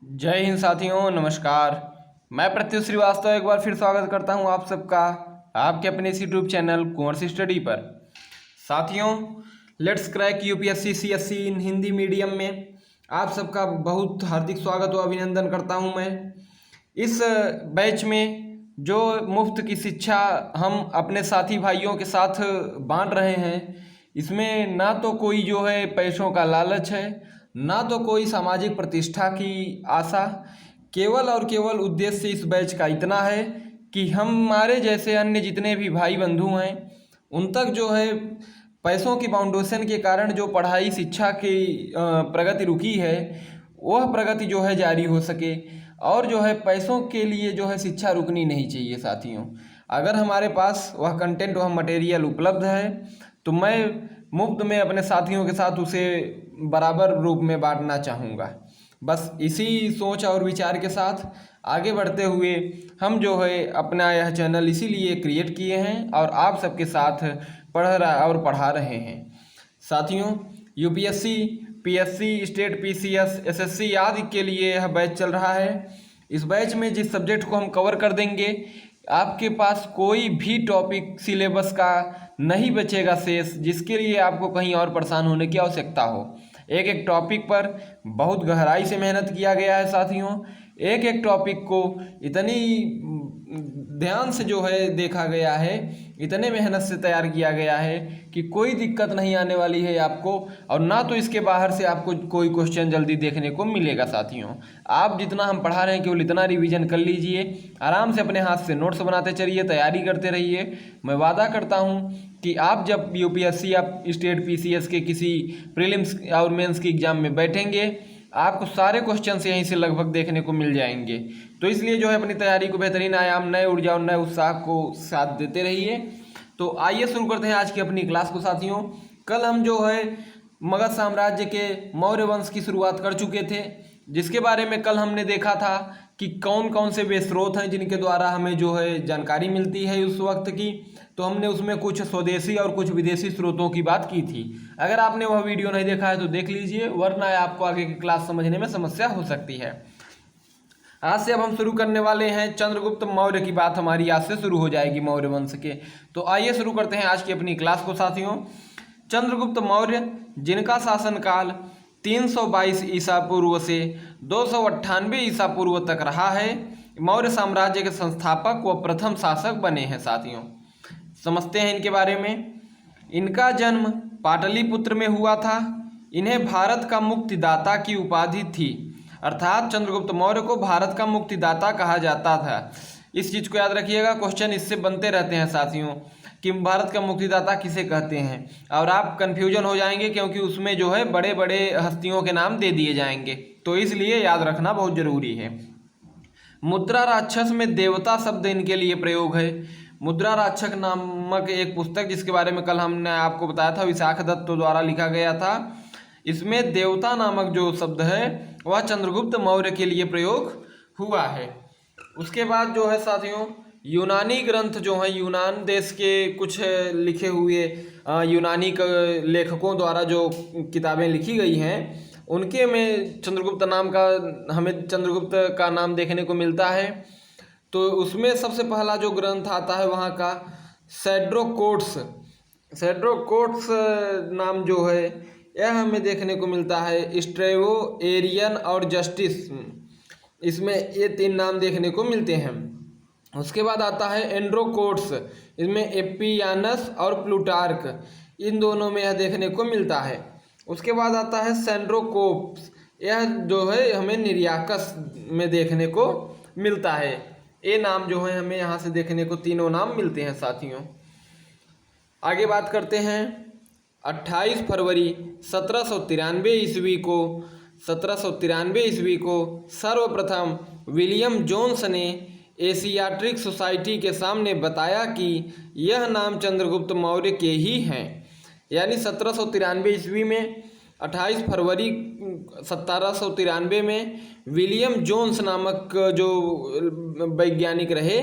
जय हिंद साथियों, नमस्कार। मैं प्रत्युष श्रीवास्तव एक बार फिर स्वागत करता हूं आप सबका आपके अपने इस यूट्यूब चैनल कुंवर स्टडी पर। साथियों, let's crack UPSC CSC in Hindi medium में आप सबका बहुत हार्दिक स्वागत व अभिनंदन करता हूं मैं। इस बैच में जो मुफ्त की शिक्षा हम अपने साथी भाइयों के साथ बांट रहे हैं, इसमें ना तो कोई जो है पैसों का लालच है, ना तो कोई सामाजिक प्रतिष्ठा की आशा। केवल और केवल उद्देश्य इस बैच का इतना है कि हमारे जैसे अन्य जितने भी भाई बंधु हैं उन तक जो है पैसों की फाउंडेशन के कारण जो पढ़ाई शिक्षा की प्रगति रुकी है, वह प्रगति जो है जारी हो सके। और जो है पैसों के लिए जो है शिक्षा रुकनी नहीं चाहिए साथियों। अगर हमारे पास वह कंटेंट वह मटेरियल उपलब्ध है तो मैं मुफ्त में अपने साथियों के साथ उसे बराबर रूप में बांटना चाहूँगा। बस इसी सोच और विचार के साथ आगे बढ़ते हुए हम जो है अपना यह चैनल इसीलिए क्रिएट किए हैं और आप सबके साथ पढ़ा रहे हैं। साथियों, UPSC, PSC, state PCS, SSC आदि के लिए यह बैच चल रहा है। इस बैच में जिस सब्जेक्ट को हम कवर कर देंगे, आपके पास कोई भी टॉपिक सिलेबस का नहीं बचेगा शेष, जिसके लिए आपको कहीं और परेशान होने की आवश्यकता हो। एक एक टॉपिक पर बहुत गहराई से मेहनत किया गया है साथियों। एक एक टॉपिक को इतनी ध्यान से जो है देखा गया है, इतने मेहनत से तैयार किया गया है कि कोई दिक्कत नहीं आने वाली है आपको, और ना तो इसके बाहर से आपको कोई क्वेश्चन जल्दी देखने को मिलेगा साथियों। आप जितना हम पढ़ा रहे हैं केवल इतना रिवीजन कर लीजिए, आराम से अपने हाथ से नोट्स बनाते चलिए, तैयारी करते रहिए। मैं वादा करता हूँ कि आप जब यूपीएससी या स्टेट पीसीएस के किसी प्रीलिम्स और मेंस के एग्जाम में बैठेंगे, आपको सारे क्वेश्चंस यहीं से लगभग देखने को मिल जाएंगे। तो इसलिए जो है अपनी तैयारी को बेहतरीन आयाम, नए ऊर्जा और नए उत्साह को साथ देते रहिए। तो आइए शुरू करते हैं आज की अपनी क्लास को साथियों। कल हम जो है मगध साम्राज्य के मौर्य वंश की शुरुआत कर चुके थे, जिसके बारे में कल हमने देखा था कि कौन कौन से वे स्रोत हैं जिनके द्वारा हमें जो है जानकारी मिलती है उस वक्त की। तो हमने उसमें कुछ स्वदेशी और कुछ विदेशी स्रोतों की बात की थी। अगर आपने वह वीडियो नहीं देखा है तो देख लीजिए, वरना आपको आगे की क्लास समझने में समस्या हो सकती है। आज से अब हम शुरू करने वाले हैं चंद्रगुप्त मौर्य की बात हमारी आज से शुरू हो जाएगी, मौर्य वंश के। तो आइए शुरू करते हैं आज की अपनी क्लास को साथियों। चंद्रगुप्त मौर्य, जिनका शासनकाल 322 ईसा पूर्व से 298 ईसा पूर्व तक रहा है, मौर्य साम्राज्य के संस्थापक व प्रथम शासक बने हैं साथियों। समझते हैं इनके बारे में। इनका जन्म पाटलिपुत्र में हुआ था। इन्हें भारत का मुक्तिदाता की उपाधि थी, अर्थात चंद्रगुप्त मौर्य को भारत का मुक्तिदाता कहा जाता था। इस चीज़ को याद रखिएगा, क्वेश्चन इससे बनते रहते हैं साथियों कि भारत का मुक्तिदाता किसे कहते हैं, और आप कन्फ्यूजन हो जाएंगे क्योंकि उसमें जो है बड़े बड़े हस्तियों के नाम दे दिए जाएंगे, तो इसलिए याद रखना बहुत जरूरी है। मुद्रा राक्षस में देवता शब्द इनके लिए प्रयोग है। मुद्रा राक्षस नामक एक पुस्तक, जिसके बारे में कल हमने आपको बताया था, विशाख दत्त द्वारा लिखा गया था। इसमें देवता नामक जो शब्द है वह चंद्रगुप्त मौर्य के लिए प्रयोग हुआ है। उसके बाद जो है साथियों, यूनानी ग्रंथ जो हैं, यूनान देश के कुछ लिखे हुए यूनानी लेखकों द्वारा जो किताबें लिखी गई हैं, उनके में चंद्रगुप्त नाम का हमें चंद्रगुप्त का नाम देखने को मिलता है। तो उसमें सबसे पहला जो ग्रंथ आता है वहाँ का सेड्रोकोट्स नाम जो है यह हमें देखने को मिलता है। स्ट्रेवो, एरियन और जस्टिस, इसमें ये तीन नाम देखने को मिलते हैं। उसके बाद आता है एंड्रोकोट्स, इसमें एपियानस और प्लूटार्क, इन दोनों में यह देखने को मिलता है। उसके बाद आता है सेंड्रोकोप्स, यह जो है हमें निर्याकस में देखने को मिलता है। ये नाम जो है हमें यहाँ से देखने को तीनों नाम मिलते हैं साथियों। आगे बात करते हैं। 28 फरवरी 1793 ईस्वी को सर्वप्रथम विलियम जोन्स ने एशियाट्रिक सोसाइटी के सामने बताया कि यह नाम चंद्रगुप्त मौर्य के ही हैं। यानी 1793 ईस्वी में 28 फरवरी 1793 में विलियम जोन्स नामक जो वैज्ञानिक रहे,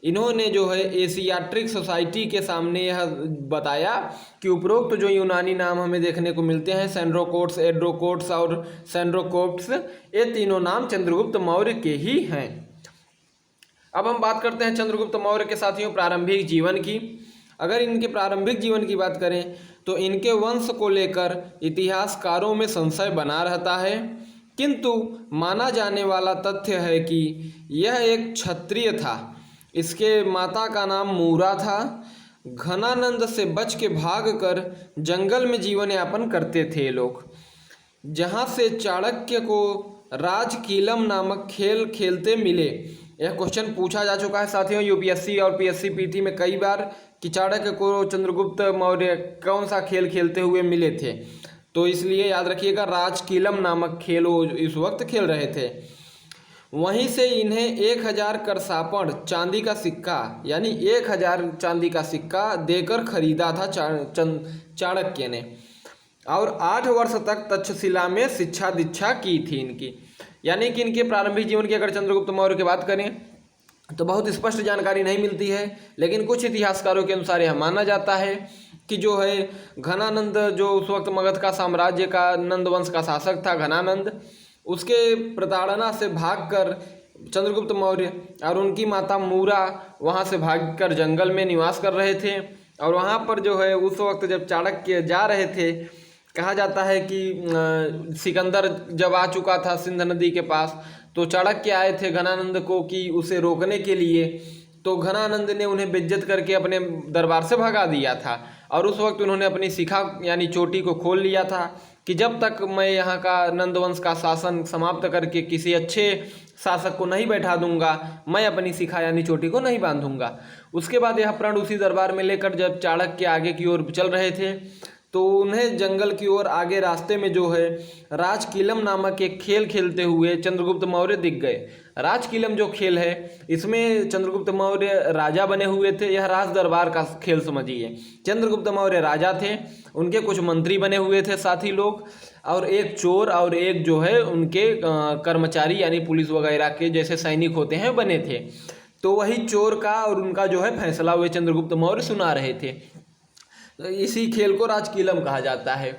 इन्होंने जो है एशियाट्रिक सोसाइटी के सामने यह बताया कि उपरोक्त जो यूनानी नाम हमें देखने को मिलते हैं, सेंड्रोकोट्स, एड्रोकोट्स और सेंड्रोकोप्ट्स, ये तीनों नाम चंद्रगुप्त मौर्य के ही हैं। अब हम बात करते हैं चंद्रगुप्त मौर्य के साथियों प्रारंभिक जीवन की। अगर इनके प्रारंभिक जीवन की बात करें तो इनके वंश को लेकर इतिहासकारों में संशय बना रहता है, किंतु माना जाने वाला तथ्य है कि यह एक क्षत्रिय था। इसके माता का नाम मूरा था। घनानंद से बच के भागकर जंगल में जीवन यापन करते थे लोग, जहाँ से चाणक्य को राजकीलम नामक खेल खेलते मिले। यह क्वेश्चन पूछा जा चुका है साथियों यूपीएससी और पीएससी पीटी में कई बार कि चाणक्य को चंद्रगुप्त मौर्य कौन सा खेल खेलते हुए मिले थे, तो इसलिए याद रखिएगा राजकीलम नामक खेल वो इस वक्त खेल रहे थे। वहीं से इन्हें 1000 करसापण चांदी का सिक्का, यानी 1000 चांदी का सिक्का देकर खरीदा था चाणक्य ने, और 8 वर्ष तक तक्षशिला में शिक्षा दीक्षा की थी इनकी। यानी कि इनके प्रारंभिक जीवन की अगर चंद्रगुप्त मौर्य की बात करें तो बहुत स्पष्ट जानकारी नहीं मिलती है, लेकिन कुछ इतिहासकारों के अनुसार यह माना जाता है कि जो है घनानंद, जो उस वक्त मगध का साम्राज्य का नंद वंश का शासक था घनानंद, उसके प्रताड़ना से भागकर चंद्रगुप्त मौर्य और उनकी माता मूरा वहाँ से भागकर जंगल में निवास कर रहे थे। और वहाँ पर जो है उस वक्त जब चाणक्य जा रहे थे, कहा जाता है कि सिकंदर जब आ चुका था सिंध नदी के पास, तो चाणक्य आए थे घनानंद को कि उसे रोकने के लिए, तो घनानंद ने उन्हें बेइज्जत करके अपने दरबार से भगा दिया था। और उस वक्त उन्होंने अपनी शिखा यानी चोटी को खोल लिया था कि जब तक मैं यहाँ का नंदवंश का शासन समाप्त करके किसी अच्छे शासक को नहीं बैठा दूंगा, मैं अपनी शिखा यानी चोटी को नहीं बांधूंगा। उसके बाद यह प्रण उसी दरबार में लेकर जब चाणक्य आगे की ओर चल रहे थे, तो उन्हें जंगल की ओर आगे रास्ते में जो है राजकीलम नामक एक खेल खेलते हुए चंद्रगुप्त मौर्य दिख गए। राजकीलम जो खेल है, इसमें चंद्रगुप्त मौर्य राजा बने हुए थे। यह राज दरबार का खेल समझिए। चंद्रगुप्त मौर्य राजा थे, उनके कुछ मंत्री बने हुए थे साथी लोग, और एक चोर और एक जो है उनके कर्मचारी यानी पुलिस वगैरह के जैसे सैनिक होते हैं बने थे। तो वही चोर का और उनका जो है फैसला हुए चंद्रगुप्त मौर्य सुना रहे थे। इसी खेल को राजकीलम कहा जाता है।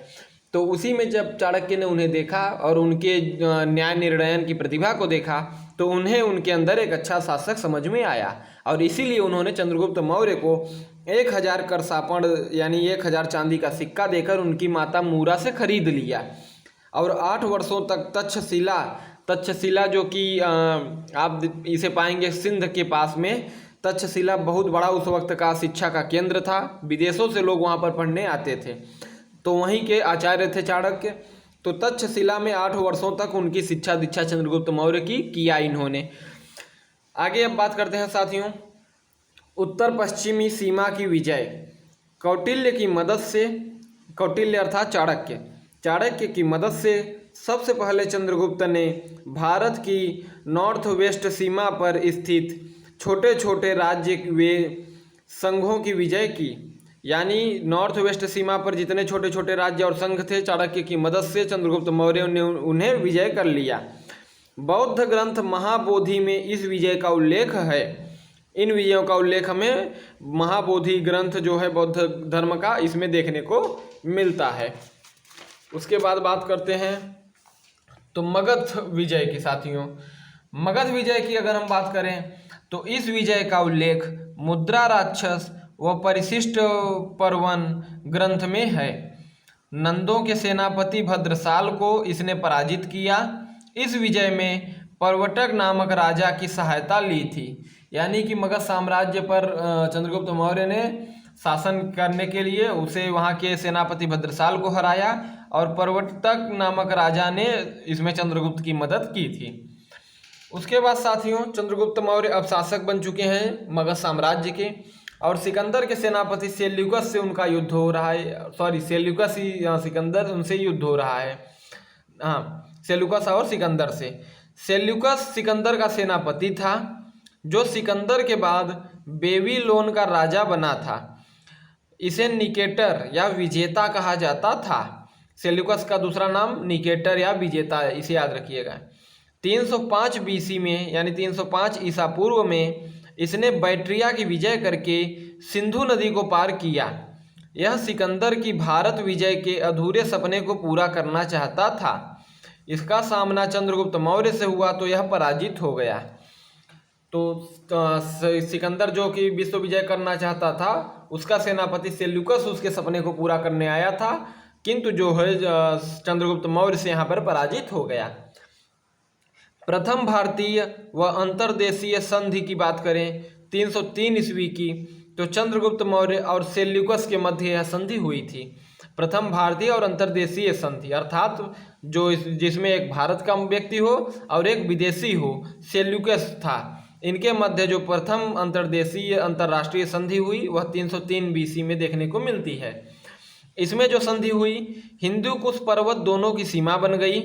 तो उसी में जब चाणक्य ने उन्हें देखा और उनके न्याय निर्णयन की प्रतिभा को देखा, तो उन्हें उनके अंदर एक अच्छा शासक समझ में आया, और इसीलिए उन्होंने चंद्रगुप्त मौर्य को 1000 करसापण यानी 1000 चांदी का सिक्का देकर उनकी माता मूरा से खरीद लिया। और 8 वर्षों तक तक्षशिला जो कि आप इसे पाएंगे सिंध के पास में, तक्षशिला बहुत बड़ा उस वक्त का शिक्षा का केंद्र था। विदेशों से लोग वहाँ पर पढ़ने आते थे, तो वहीं के आचार्य थे चाणक्य। तो तक्षशिला में 8 वर्षों तक उनकी शिक्षा दीक्षा चंद्रगुप्त मौर्य की किया इन्होंने। आगे अब बात करते हैं साथियों उत्तर पश्चिमी सीमा की विजय। कौटिल्य की मदद से, कौटिल्य अर्थात चाणक्य की मदद से सबसे पहले चंद्रगुप्त ने भारत की नॉर्थ वेस्ट सीमा पर स्थित छोटे छोटे राज्य वे संघों की विजय की। यानी नॉर्थ वेस्ट सीमा पर जितने छोटे छोटे राज्य और संघ थे, चाणक्य की मदद से चंद्रगुप्त मौर्य ने उन्हें विजय कर लिया। बौद्ध ग्रंथ महाबोधि में इस विजय का उल्लेख है। इन विजयों का उल्लेख हमें महाबोधि ग्रंथ जो है बौद्ध धर्म का, इसमें देखने को मिलता है। उसके बाद बात करते हैं तो मगध विजय की साथियों। मगध विजय की अगर हम बात करें तो इस विजय का उल्लेख मुद्रा राक्षस व परिशिष्ट पर्वन ग्रंथ में है। नंदों के सेनापति भद्रसाल को इसने पराजित किया। इस विजय में पर्वटक नामक राजा की सहायता ली थी। यानी कि मगध साम्राज्य पर चंद्रगुप्त मौर्य ने शासन करने के लिए उसे वहाँ के सेनापति भद्रसाल को हराया, और पर्वटक नामक राजा ने इसमें चंद्रगुप्त की मदद की थी। उसके बाद साथियों चंद्रगुप्त मौर्य अब शासक बन चुके हैं मगध साम्राज्य के, और सिकंदर के सेनापति सेल्यूकस से उनका युद्ध हो रहा है। सेल्यूकस ही सिकंदर, उनसे युद्ध हो रहा है। हाँ, सेल्यूकस और सिकंदर से। सेल्यूकस सिकंदर का सेनापति था, जो सिकंदर के बाद बेबीलोन का राजा बना था। इसे निकेटर या विजेता कहा जाता था। सेल्यूकस का दूसरा नाम निकेटर या विजेता है, इसे याद रखिएगा। 305 बीसी में यानी 305 ईसा पूर्व में इसने बैट्रिया की विजय करके सिंधु नदी को पार किया। यह सिकंदर की भारत विजय के अधूरे सपने को पूरा करना चाहता था। इसका सामना चंद्रगुप्त मौर्य से हुआ तो यह पराजित हो गया। तो सिकंदर जो कि विश्व विजय करना चाहता था, उसका सेनापति सेल्यूकस उसके सपने को पूरा करने आया था, किंतु जो है चंद्रगुप्त मौर्य से यहाँ पर पराजित हो गया। प्रथम भारतीय व अंतर्देशीय संधि की बात करें 303 ईस्वी की, तो चंद्रगुप्त मौर्य और सेल्यूकस के मध्य यह संधि हुई थी। प्रथम भारतीय और अंतर्देशीय संधि अर्थात जो जिसमें एक भारत का व्यक्ति हो और एक विदेशी हो, सेल्यूकस था। इनके मध्य जो प्रथम अंतर्देशीय अंतर्राष्ट्रीय संधि हुई वह 303 बीसी में देखने को मिलती है। इसमें जो संधि हुई, हिंदू कुश पर्वत दोनों की सीमा बन गई।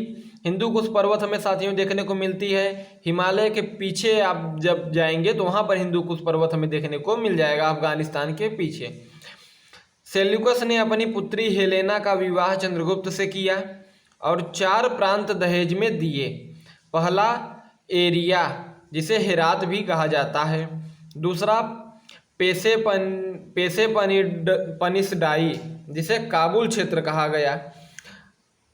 हिंदू कुश पर्वत हमें साथियों देखने को मिलती है हिमालय के पीछे, आप जब जाएंगे तो वहाँ पर हिंदू कुश पर्वत हमें देखने को मिल जाएगा, अफगानिस्तान के पीछे। सेल्यूकस ने अपनी पुत्री हेलेना का विवाह चंद्रगुप्त से किया और 4 प्रांत दहेज में दिए। पहला एरिया, जिसे हेरात भी कहा जाता है। दूसरा पेसेपनिसडाई, जिसे काबुल क्षेत्र कहा गया।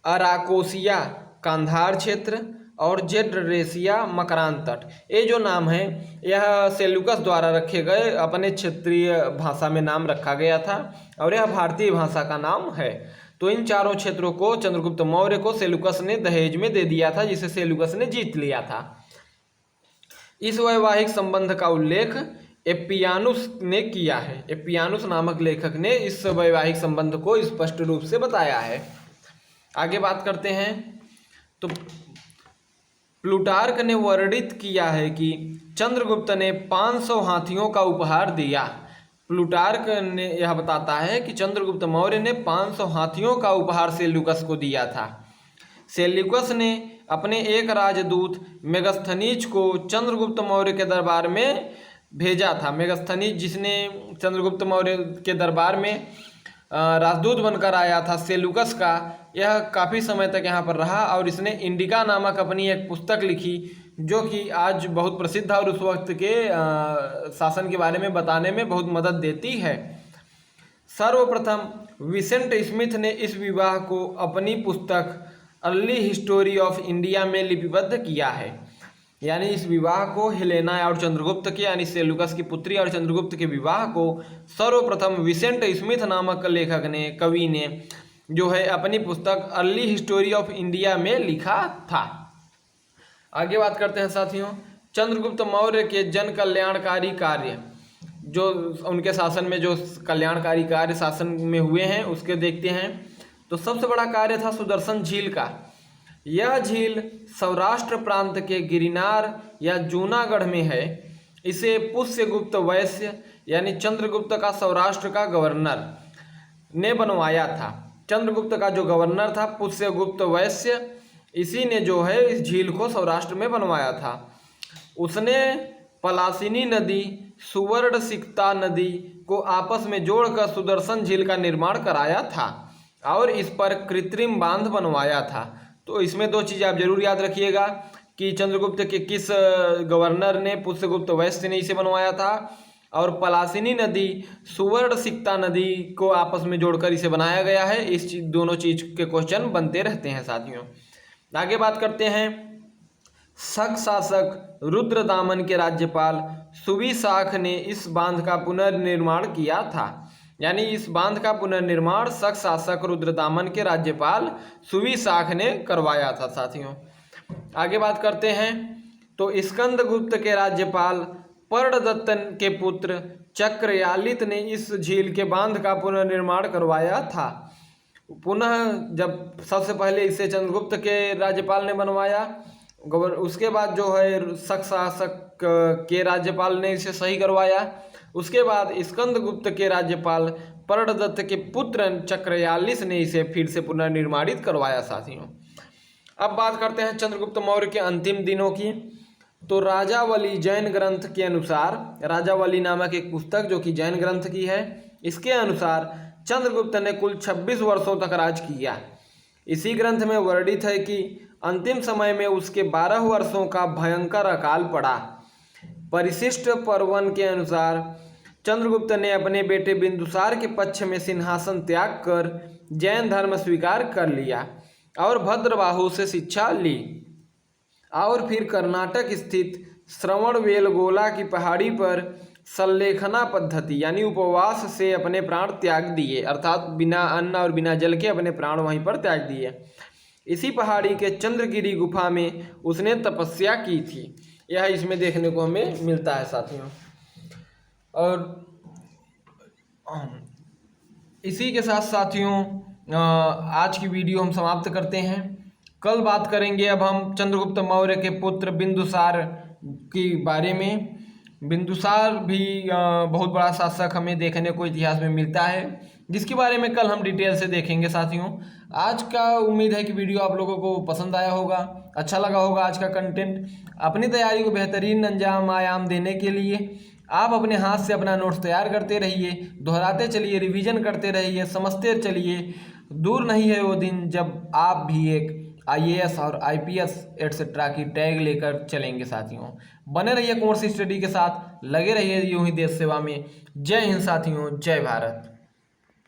अराकोसिया, कांधार क्षेत्र, और जेड्रेसिया, मकरान तट। ये जो नाम है यह सेल्यूकस द्वारा रखे गए अपने क्षेत्रीय भाषा में नाम रखा गया था और यह भारतीय भाषा का नाम है। तो इन चारों क्षेत्रों को चंद्रगुप्त मौर्य को सेल्यूकस ने दहेज में दे दिया था, जिसे सेल्यूकस ने जीत लिया था। इस वैवाहिक संबंध का उल्लेख एपियानुस ने किया है। एपियानुस नामक लेखक ने इस वैवाहिक संबंध को स्पष्ट रूप से बताया है। आगे बात करते हैं तो प्लूटार्क ने वर्णित किया है कि चंद्रगुप्त ने 500 हाथियों का उपहार दिया। प्लूटार्क ने यह बताता है कि चंद्रगुप्त मौर्य ने 500 हाथियों का उपहार सेल्यूकस को दिया था। सेल्यूकस ने अपने एक राजदूत मेगस्थनीज को चंद्रगुप्त मौर्य के दरबार में भेजा था। मेगस्थनीज जिसने चंद्रगुप्त मौर्य के दरबार में राजदूत बनकर आया था सेल्यूकस का, यह काफ़ी समय तक यहाँ पर रहा और इसने इंडिका नामक अपनी एक पुस्तक लिखी, जो कि आज बहुत प्रसिद्ध है और उस वक्त के शासन के बारे में बताने में बहुत मदद देती है। सर्वप्रथम विसेंट स्मिथ ने इस विवाह को अपनी पुस्तक अर्ली हिस्टोरी ऑफ इंडिया में लिपिबद्ध किया है। यानी इस विवाह को हेलेना और चंद्रगुप्त के यानी सेल्यूकस की पुत्री और चंद्रगुप्त के विवाह को सर्वप्रथम विसेंट स्मिथ नामक लेखक ने, कवि ने जो है अपनी पुस्तक अर्ली हिस्टोरी ऑफ इंडिया में लिखा था। आगे बात करते हैं साथियों चंद्रगुप्त मौर्य के जन कल्याणकारी कार्य, जो उनके शासन में जो कल्याणकारी कार्य शासन में हुए हैं उसके देखते हैं। तो सबसे बड़ा कार्य था सुदर्शन झील का। यह झील सौराष्ट्र प्रांत के गिरिनार या जूनागढ़ में है। इसे पुष्यगुप्त वैश्य यानी चंद्रगुप्त का सौराष्ट्र का गवर्नर ने बनवाया था। चंद्रगुप्त का जो गवर्नर था पुष्यगुप्त वैश्य, इसी ने जो है इस झील को सौराष्ट्र में बनवाया था। उसने पलासिनी नदी, सुवर्णसिक्ता नदी को आपस में जोड़कर सुदर्शन झील का निर्माण कराया था और इस पर कृत्रिम बांध बनवाया था। तो इसमें 2 चीज़ आप जरूर याद रखिएगा कि चंद्रगुप्त के किस गवर्नर ने, पुष्यगुप्त वैश्य ने इसे बनवाया था, और पलासिनी नदी, सुवर्णसिक्ता नदी को आपस में जोड़कर इसे बनाया गया है। इस दोनों चीज़ के क्वेश्चन बनते रहते हैं साथियों। आगे बात करते हैं शक शासक रुद्रदामन के राज्यपाल सुविशाख ने इस बांध का पुनर्निर्माण किया था। यानी इस बांध का पुनर्निर्माण शक शासक रुद्रदामन के राज्यपाल सुविशाख ने करवाया था साथियों। आगे बात करते हैं तो स्कंदगुप्त के राज्यपाल पर्णदत्त के पुत्र चक्रयालित ने इस झील के बांध का पुनर्निर्माण करवाया था। पुनः जब सबसे पहले इसे चंद्रगुप्त के राज्यपाल ने बनवाया, उसके बाद जो है शक शासक के राज्यपाल ने इसे सही करवाया। उसके बाद स्कंदगुप्त के राज्यपाल पर्णदत्त के पुत्र चक्रयालिस ने इसे फिर से पुनर्निर्माणित करवाया साथियों। अब बात करते हैं चंद्रगुप्त मौर्य के अंतिम दिनों की। तो राजावली जैन ग्रंथ के अनुसार, राजावली नामक एक पुस्तक जो कि जैन ग्रंथ की है, इसके अनुसार चंद्रगुप्त ने कुल 26 वर्षों तक राज किया। इसी ग्रंथ में वर्णित है कि अंतिम समय में उसके 12 वर्षों का भयंकर अकाल पड़ा। परिशिष्ट परवन के अनुसार चंद्रगुप्त ने अपने बेटे बिंदुसार के पक्ष में सिंहासन त्याग कर जैन धर्म स्वीकार कर लिया और भद्रबाहु से शिक्षा ली और फिर कर्नाटक स्थित श्रवणबेलगोला की पहाड़ी पर संलेखना पद्धति यानी उपवास से अपने प्राण त्याग दिए, अर्थात बिना अन्न और बिना जल के अपने प्राण वहीं पर त्याग दिए। इसी पहाड़ी के चंद्रगिरी गुफा में उसने तपस्या की थी। यह इसमें देखने को हमें मिलता है साथियों। और इसी के साथ साथियों आज की वीडियो हम समाप्त करते हैं। कल बात करेंगे अब हम चंद्रगुप्त मौर्य के पुत्र बिंदुसार के बारे में। बिंदुसार भी बहुत बड़ा शासक हमें देखने को इतिहास में मिलता है, जिसके बारे में कल हम डिटेल से देखेंगे साथियों। आज का उम्मीद है कि वीडियो आप लोगों को पसंद आया होगा, अच्छा लगा होगा आज का कंटेंट। अपनी तैयारी को बेहतरीन अंजाम आयाम देने के लिए आप अपने हाथ से अपना नोट्स तैयार करते रहिए, दोहराते चलिए, रिवीजन करते रहिए, समझते चलिए। दूर नहीं है वो दिन जब आप भी एक IAS और IPS एटसेट्रा की टैग लेकर चलेंगे साथियों। बने रहिए कोर्स स्टडी के साथ, लगे रहिए यूं ही देश सेवा में। जय हिंद साथियों, जय भारत।